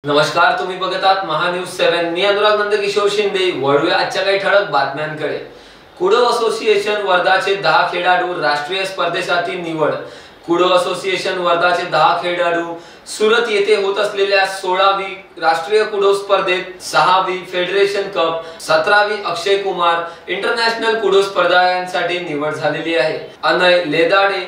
नमस्कार, तुम्ही बघत आहात महान्यूज 7। मी अनुराग नंदकिशोर शिंदे। वळूया आजच्या काही ठळक बातम्यांकडे। कुडो असोसिएशन वर्धाचे 10 खेळाडू राष्ट्रीय स्पर्धेसाठी निवड। कुडो असोसिएशन वर्धाचे 10 खेळाडू सुरत येथे होत असलेल्या 16वी राष्ट्रीय कुडो स्पर्धेत 6वी federation cup, 17वी Akshay Kumar international kudo स्पर्धा यांसाठी निवड झालेली आहे। अनय लेदाडे,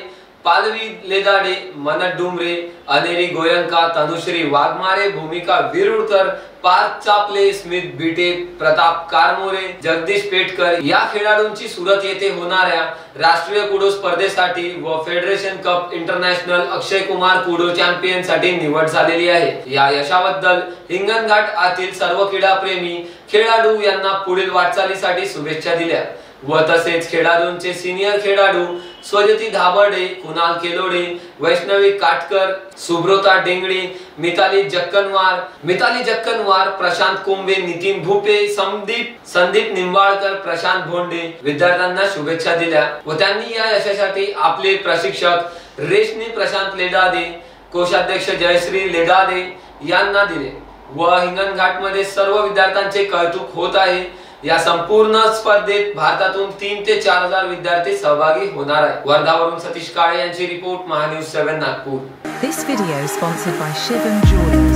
पालवी लेदाडे, मनत डुमरे, अनेरी गोयंका, तनुश्री वाघमारे, भूमिका विरुळकर, पार्थ चापले, स्मित बिटे, प्रताप कारमोरे, जगदीश पेटकर या खेळाडूंची सुरत येथे होणाऱ्या राष्ट्रीय कुडो स्पर्धेसाठी व federation cup international Akshay Kumar kudo champion साठी निवड झालेली आहे। या यशाबद्दल हिंगणघाट येथील सर्व क्रीडा प्रेमी खेळाडू यांना पुढील वाटचालीसाठी शुभेच्छा दिल्या व तसेच खेळाडूंचे सिनियर खेळाडू स्वजती धाबर्डे, कुणाल केलोडे, वैष्णवी काटकर, सुब्रता डेंगडे, मिताली जक्कनवार, प्रशांत कोंबे, नितीन भूपे, संदीप निंबाळकर, प्रशांत भोंडे विद्यार्थ्यांना शुभेच्छा दिल्या व त्यांनी या यशासाठी आपले प्रशिक्षक रेशमी प्रशांत लेडादे, कोषाध्यक्ष जयश्री लेडादे यांना दिले व हिंगणघाट मध्ये सर्व विद्यार्थ्यांचे कौतुक होत आहे। या संपूर्ण स्पर्धेत भारतातून 3 ते 4,000 विद्यार्थी सहभागी होणार आहेत। वर्धावरून सतीश काळे यांची report, Mahanews 7 Nagpur. This video is sponsored by Shivam Jewelry.